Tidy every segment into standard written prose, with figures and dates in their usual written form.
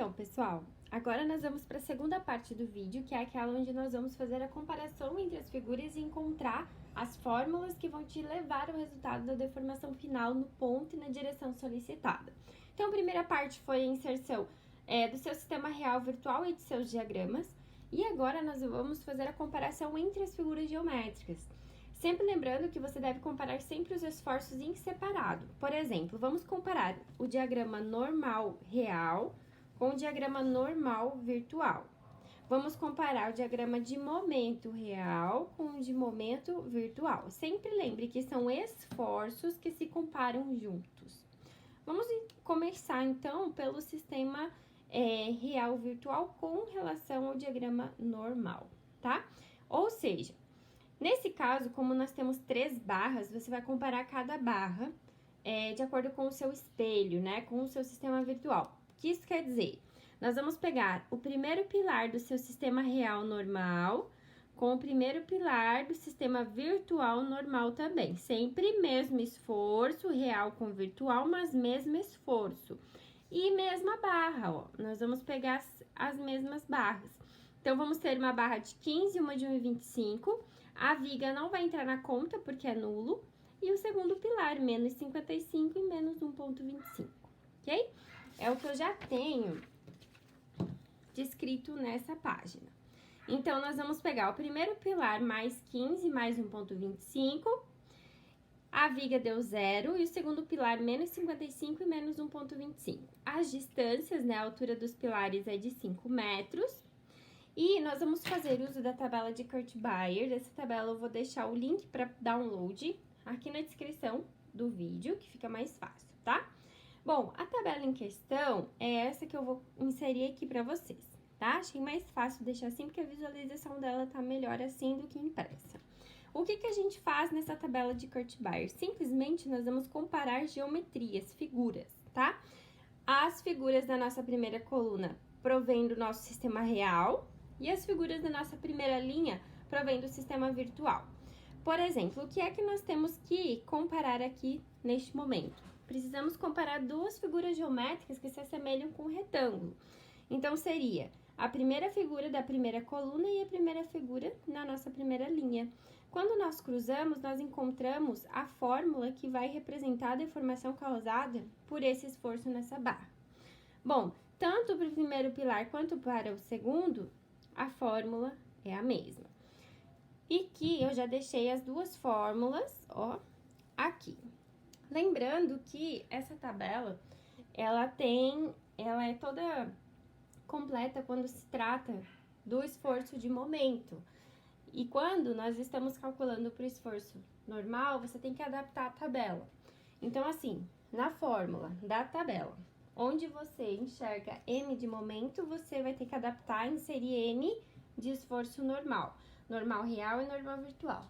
Então, pessoal, agora nós vamos para a segunda parte do vídeo, que é aquela onde nós vamos fazer a comparação entre as figuras e encontrar as fórmulas que vão te levar ao resultado da deformação final no ponto e na direção solicitada. Então, a primeira parte foi a inserção do seu sistema real virtual e de seus diagramas, e agora nós vamos fazer a comparação entre as figuras geométricas. Sempre lembrando que você deve comparar sempre os esforços em separado. Por exemplo, vamos comparar o diagrama normal real com o diagrama normal virtual. Vamos comparar o diagrama de momento real com o de momento virtual. Sempre lembre que são esforços que se comparam juntos. Vamos começar, então, pelo sistema real virtual com relação ao diagrama normal, tá? Ou seja, nesse caso, como nós temos 3 barras, você vai comparar cada barra de acordo com o seu espelho, né? Com o seu sistema virtual. O que isso quer dizer? Nós vamos pegar o primeiro pilar do seu sistema real normal com o primeiro pilar do sistema virtual normal também. Sempre mesmo esforço, real com virtual, mas mesmo esforço. E mesma barra, ó. Nós vamos pegar as mesmas barras. Então, vamos ter uma barra de 15 e uma de 1,25. A viga não vai entrar na conta, porque é nulo. E o segundo pilar, menos 55 e menos 1,25, ok? É o que eu já tenho descrito nessa página. Então, nós vamos pegar o primeiro pilar mais 15 mais 1,25. A viga deu 0 e o segundo pilar menos 55 e menos 1,25. As distâncias, né, a altura dos pilares é de 5 metros. E nós vamos fazer uso da tabela de Kurt-Baer. Dessa tabela eu vou deixar o link para download aqui na descrição do vídeo, que fica mais fácil, tá? Bom, a tabela em questão é essa que eu vou inserir aqui para vocês, tá? Achei mais fácil deixar assim, porque a visualização dela tá melhor assim do que impressa. O que a gente faz nessa tabela de Kurt-Baer? Simplesmente nós vamos comparar geometrias, figuras, tá? As figuras da nossa primeira coluna provém do nosso sistema real e as figuras da nossa primeira linha provém do sistema virtual. Por exemplo, o que é que nós temos que comparar aqui neste momento? Precisamos comparar duas figuras geométricas que se assemelham com um retângulo. Então, seria a primeira figura da primeira coluna e a primeira figura na nossa primeira linha. Quando nós cruzamos, nós encontramos a fórmula que vai representar a deformação causada por esse esforço nessa barra. Bom, tanto para o primeiro pilar quanto para o segundo, a fórmula é a mesma. E que eu já deixei as duas fórmulas, ó, aqui. Lembrando que essa tabela, ela é toda completa quando se trata do esforço de momento. E quando nós estamos calculando para o esforço normal, você tem que adaptar a tabela. Então, assim, na fórmula da tabela, onde você enxerga M de momento, você vai ter que adaptar e inserir N de esforço normal. Normal real e normal virtual.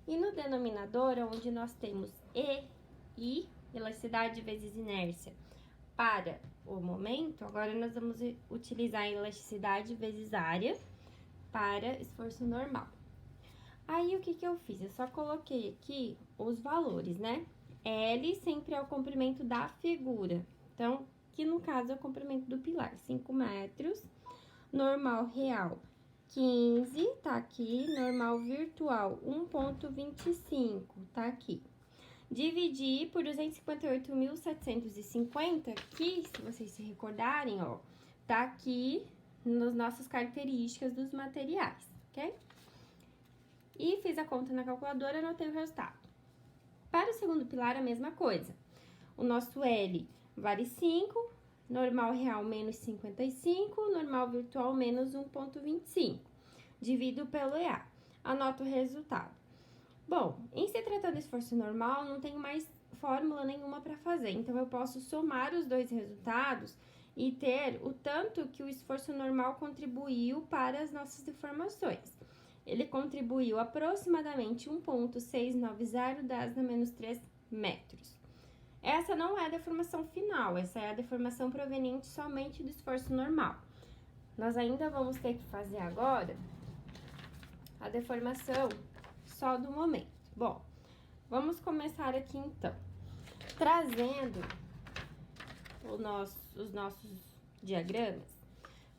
E no denominador, onde nós temos E, I, elasticidade vezes inércia, para o momento, agora nós vamos utilizar a elasticidade vezes área para esforço normal. Aí, o que eu fiz? Eu só coloquei aqui os valores, né? L sempre é o comprimento da figura. Então, que no caso é o comprimento do pilar, 5 metros. Normal real, 15, tá aqui. Normal virtual, 1,25, tá aqui. Dividir por 258.750, que, se vocês se recordarem, ó, tá aqui nas nossas características dos materiais, ok? E fiz a conta na calculadora e anotei o resultado. Para o segundo pilar, a mesma coisa. O nosso L vale 5, normal real menos 55, normal virtual menos 1,25. Divido pelo EA. Anoto o resultado. Bom, em se tratando de esforço normal, não tenho mais fórmula nenhuma para fazer. Então, eu posso somar os dois resultados e ter o tanto que o esforço normal contribuiu para as nossas deformações. Ele contribuiu aproximadamente 1,690 10 na menos 3 metros. Essa não é a deformação final, essa é a deformação proveniente somente do esforço normal. Nós ainda vamos ter que fazer agora a deformação só do momento. Bom, vamos começar aqui então, trazendo os nossos diagramas.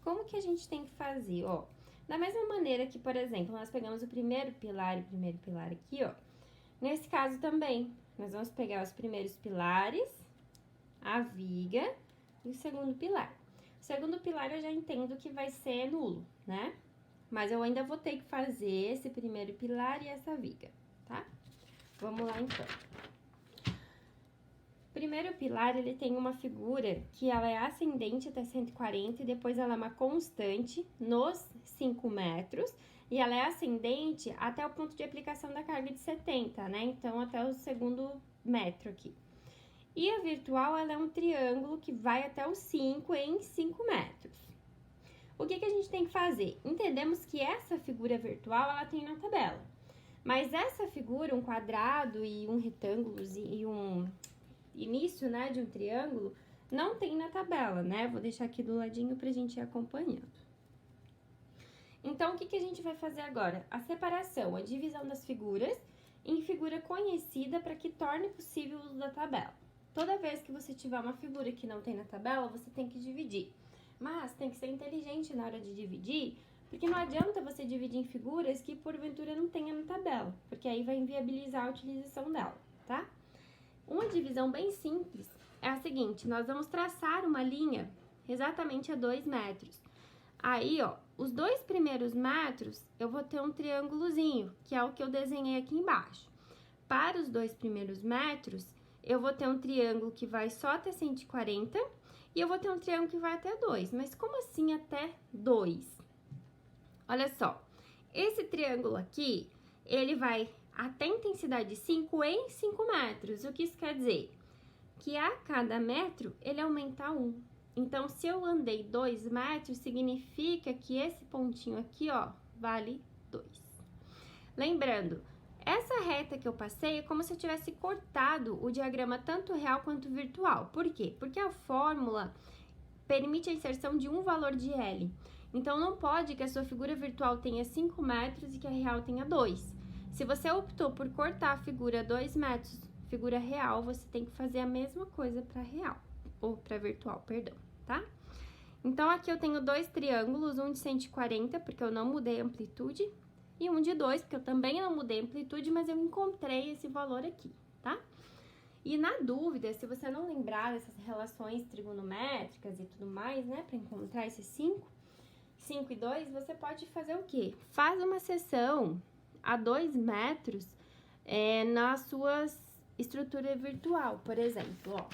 como que a gente tem que fazer, ó? Da mesma maneira que, por exemplo, nós pegamos o primeiro pilar aqui, ó. Nesse caso também, nós vamos pegar os primeiros pilares, a viga e o segundo pilar. O segundo pilar eu já entendo que vai ser nulo, né? Mas eu ainda vou ter que fazer esse primeiro pilar e essa viga, tá? Vamos lá, então. Primeiro pilar, ele tem uma figura que ela é ascendente até 140 e depois ela é uma constante nos 5 metros e ela é ascendente até o ponto de aplicação da carga de 70, né? Então, até o segundo metro aqui. E a virtual, ela é um triângulo que vai até os 5 em 5 metros. O que a gente tem que fazer? Entendemos que essa figura virtual, ela tem na tabela. Mas essa figura, um quadrado e um retângulo e um início, né, de um triângulo, não tem na tabela, né? Vou deixar aqui do ladinho pra gente ir acompanhando. Então, o que a gente vai fazer agora? A separação, a divisão das figuras em figura conhecida para que torne possível o uso da tabela. Toda vez que você tiver uma figura que não tem na tabela, você tem que dividir. Mas tem que ser inteligente na hora de dividir, porque não adianta você dividir em figuras que porventura não tenha na tabela, porque aí vai inviabilizar a utilização dela, tá? Uma divisão bem simples é a seguinte, nós vamos traçar uma linha exatamente a 2 metros. Aí, ó, os 2 primeiros metros, eu vou ter um triângulozinho, que é o que eu desenhei aqui embaixo. Para os 2 primeiros metros, eu vou ter um triângulo que vai só até 140 e eu vou ter um triângulo que vai até 2. Mas como assim até 2? Olha só, esse triângulo aqui, ele vai até intensidade 5 em 5 metros. O que isso quer dizer? Que a cada metro, ele aumenta 1. Então, se eu andei 2 metros, significa que esse pontinho aqui, ó, vale 2. Lembrando, essa reta que eu passei é como se eu tivesse cortado o diagrama tanto real quanto virtual. Por quê? Porque a fórmula permite a inserção de um valor de L. Então, não pode que a sua figura virtual tenha 5 metros e que a real tenha 2. Se você optou por cortar a figura 2 metros, figura real, você tem que fazer a mesma coisa para real, ou para virtual, perdão, tá? Então, aqui eu tenho 2 triângulos, um de 140, porque eu não mudei a amplitude, e um de 2, porque eu também não mudei a amplitude, mas eu encontrei esse valor aqui, tá? E na dúvida, se você não lembrar dessas relações trigonométricas e tudo mais, né, para encontrar esses 5 e 2, você pode fazer o quê? Faz uma seção a 2 metros na sua estrutura virtual, por exemplo, ó.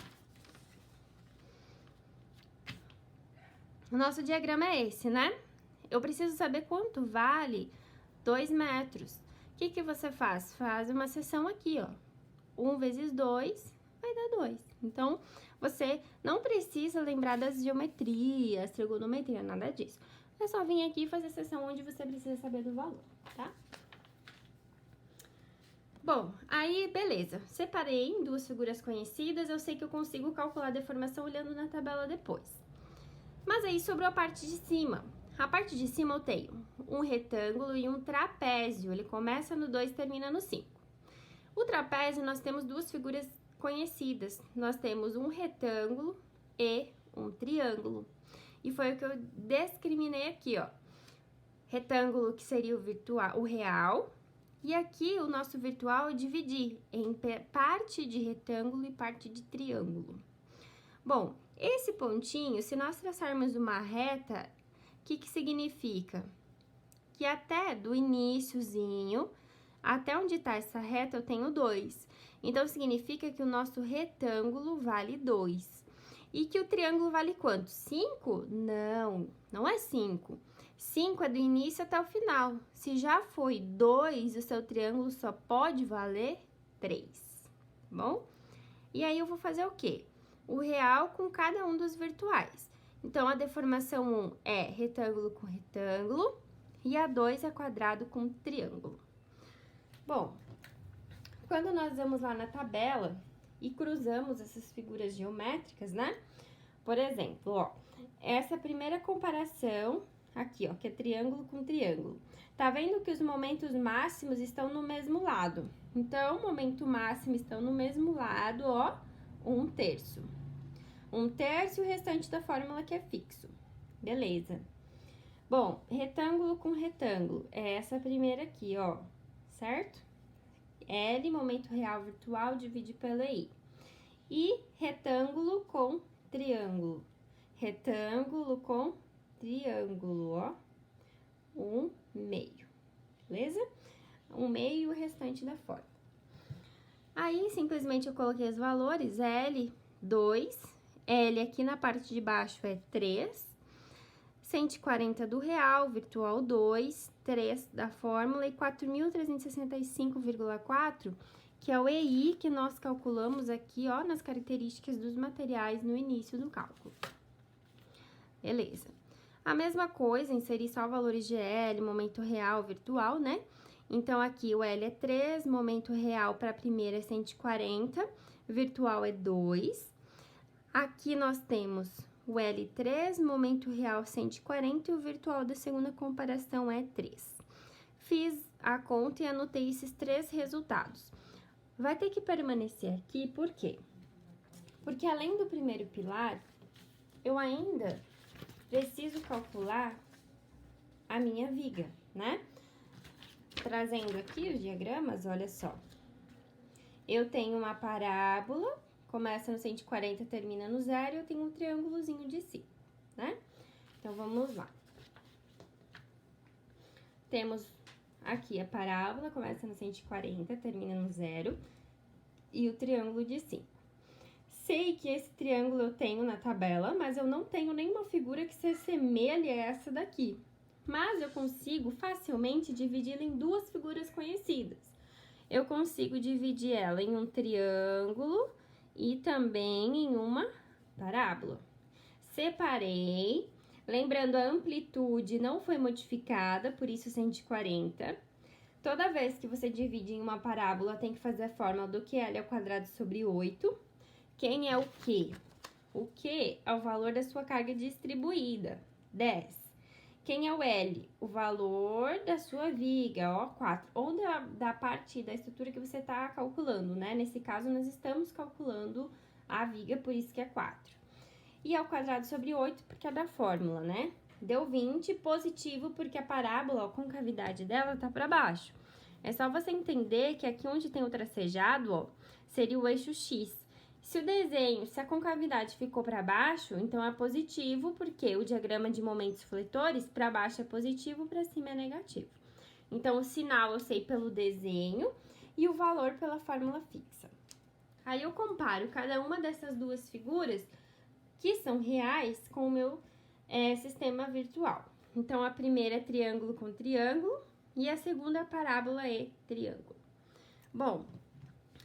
O nosso diagrama é esse, né? Eu preciso saber quanto vale 2 metros. O que você faz? Faz uma seção aqui, ó. 1 vezes 2 vai dar 2. Então, você não precisa lembrar das geometrias, trigonometria, nada disso. É só vir aqui e fazer a seção onde você precisa saber do valor, tá? Bom, aí beleza, separei em 2 figuras conhecidas, eu sei que eu consigo calcular a deformação olhando na tabela depois. Mas aí sobrou a parte de cima. A parte de cima eu tenho um retângulo e um trapézio, ele começa no 2 e termina no 5. O trapézio nós temos 2 figuras conhecidas, nós temos um retângulo e um triângulo. E foi o que eu discriminei aqui, ó. Retângulo que seria o real. E aqui, o nosso virtual eu dividi em parte de retângulo e parte de triângulo. Bom, esse pontinho, se nós traçarmos uma reta, o que significa? Que até do iniciozinho, até onde está essa reta, eu tenho 2. Então, significa que o nosso retângulo vale 2. E que o triângulo vale quanto? 5? Não, não é 5. 5 é do início até o final. Se já foi 2, o seu triângulo só pode valer 3, tá bom? E aí, eu vou fazer o quê? O real com cada um dos virtuais. Então, a deformação 1 é retângulo com retângulo e a 2 é quadrado com triângulo. Bom, quando nós vamos lá na tabela e cruzamos essas figuras geométricas, né? Por exemplo, ó, essa primeira comparação aqui, ó, que é triângulo com triângulo. Tá vendo que os momentos máximos estão no mesmo lado? Então, o momento máximo estão no mesmo lado, ó, 1/3. 1/3 e o restante da fórmula que é fixo. Beleza. Bom, retângulo com retângulo, é essa primeira aqui, ó, certo? L, momento real virtual, divide pela I. E retângulo com triângulo. Retângulo com triângulo, ó. 1/2, beleza? 1/2 e o restante da forma. Aí, simplesmente eu coloquei os valores, L, 2, L aqui na parte de baixo é 3, 140 do real, virtual 2, 3 da fórmula e 4.365,4, que é o EI que nós calculamos aqui, ó, nas características dos materiais no início do cálculo. Beleza. A mesma coisa, inserir só valores de L, momento real, virtual, né? Então, aqui o L é 3, momento real para a primeira é 140, virtual é 2. Aqui nós temos o L3, momento real 140 e o virtual da segunda comparação é 3. Fiz a conta e anotei esses 3 resultados. Vai ter que permanecer aqui, por quê? Porque além do primeiro pilar, eu ainda preciso calcular a minha viga, né? Trazendo aqui os diagramas, olha só. Eu tenho uma parábola, começa no 140, termina no 0, eu tenho um triângulozinho de si, né? Então, vamos lá. Temos aqui a parábola, começa no 140, termina no 0, e o triângulo de 5. Sei que esse triângulo eu tenho na tabela, mas eu não tenho nenhuma figura que se assemelhe a essa daqui. Mas eu consigo facilmente dividi-la em 2 figuras conhecidas. Eu consigo dividir ela em um triângulo e também em uma parábola. Separei, lembrando a amplitude não foi modificada, por isso 140. Toda vez que você divide em uma parábola, tem que fazer a fórmula do QL ao quadrado sobre 8. Quem é o Q? O Q é o valor da sua carga distribuída, 10. Quem é o L? O valor da sua viga, ó, 4. Ou da parte da estrutura que você está calculando, né? Nesse caso, nós estamos calculando a viga, por isso que é 4. E ao quadrado sobre 8, porque é da fórmula, né? Deu 20, positivo, porque a parábola, a concavidade dela tá para baixo. É só você entender que aqui onde tem o tracejado, ó, seria o eixo X. Se o desenho, se a concavidade ficou para baixo, então é positivo, porque o diagrama de momentos fletores, para baixo é positivo, para cima é negativo. Então, o sinal eu sei pelo desenho e o valor pela fórmula fixa. Aí, eu comparo cada uma dessas 2 figuras, que são reais, com o meu sistema virtual. Então, a primeira é triângulo com triângulo e a segunda é parábola e triângulo. Bom,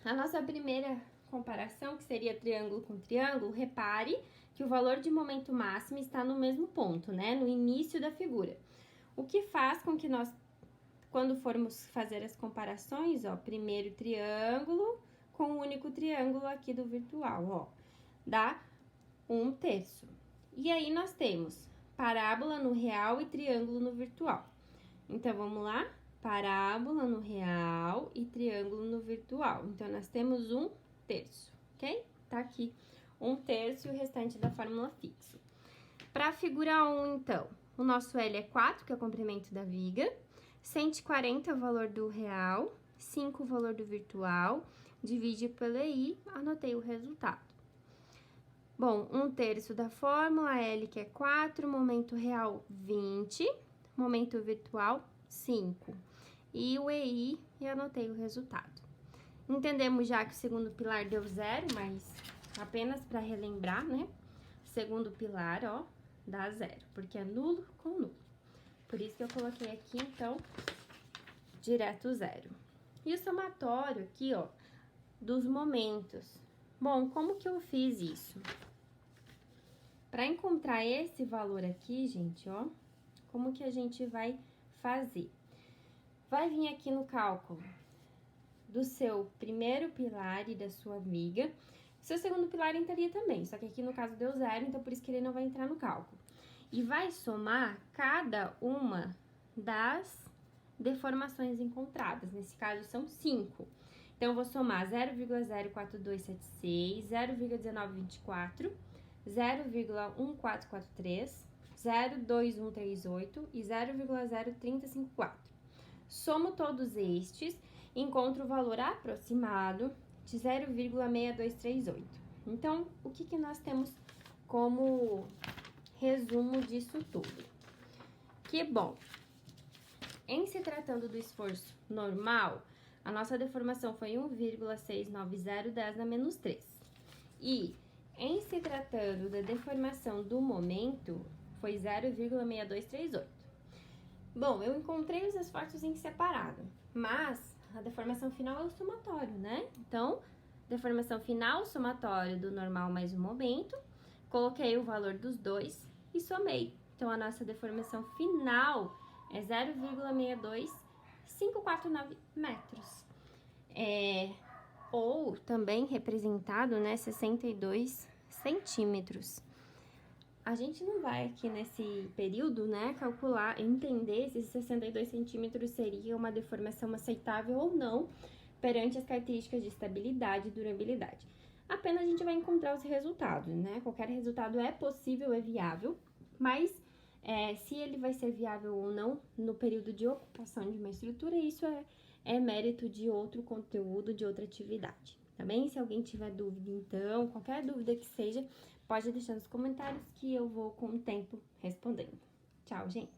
a nossa primeira comparação, que seria triângulo com triângulo, repare que o valor de momento máximo está no mesmo ponto, né? No início da figura. O que faz com que nós, quando formos fazer as comparações, ó, primeiro triângulo com o único triângulo aqui do virtual, ó, dá 1/3. E aí, nós temos parábola no real e triângulo no virtual. Então, vamos lá? Parábola no real e triângulo no virtual. Então, nós temos 1/3, ok? Tá aqui 1/3 e o restante da fórmula fixo. Para a figura 1, então, o nosso L é 4, que é o comprimento da viga, 140 é o valor do real, 5 o valor do virtual, divide pela I, anotei o resultado. Bom, 1/3 da fórmula, L que é 4, momento real 20, momento virtual 5. E o EI, e anotei o resultado. Entendemos já que o segundo pilar deu 0, mas apenas para relembrar, né? Segundo pilar, ó, dá 0, porque é nulo com nulo. Por isso que eu coloquei aqui, então, direto 0. E o somatório aqui, ó, dos momentos. Bom, como que eu fiz isso? Para encontrar esse valor aqui, gente, ó, como que a gente vai fazer? Vai vir aqui no cálculo do seu primeiro pilar e da sua viga. Seu segundo pilar entraria também, só que aqui no caso deu 0, então por isso que ele não vai entrar no cálculo. E vai somar cada uma das deformações encontradas, nesse caso são 5. Então, eu vou somar 0,04276, 0,1924, 0,1443, 0,2138 e 0,03054. Somo todos estes, encontro o valor aproximado de 0,6238. Então, o que nós temos como resumo disso tudo? Que bom, em se tratando do esforço normal, a nossa deformação foi 1,690 10 na menos 3. E em se tratando da deformação do momento, foi 0,6238. Bom, eu encontrei os esforços em separado, mas a deformação final é o somatório, né? Então, deformação final, somatório do normal mais o momento, coloquei o valor dos dois e somei. Então, a nossa deformação final é 0,62549 metros. Ou também representado, né, 62 centímetros. A gente não vai aqui nesse período, né, calcular, entender se 62 centímetros seria uma deformação aceitável ou não perante as características de estabilidade e durabilidade. Apenas a gente vai encontrar os resultados, né? Qualquer resultado é possível, é viável, mas se ele vai ser viável ou não no período de ocupação de uma estrutura, isso é mérito de outro conteúdo, de outra atividade, tá bem? Se alguém tiver dúvida, então, qualquer dúvida que seja, pode deixar nos comentários que eu vou, com o tempo, respondendo. Tchau, gente!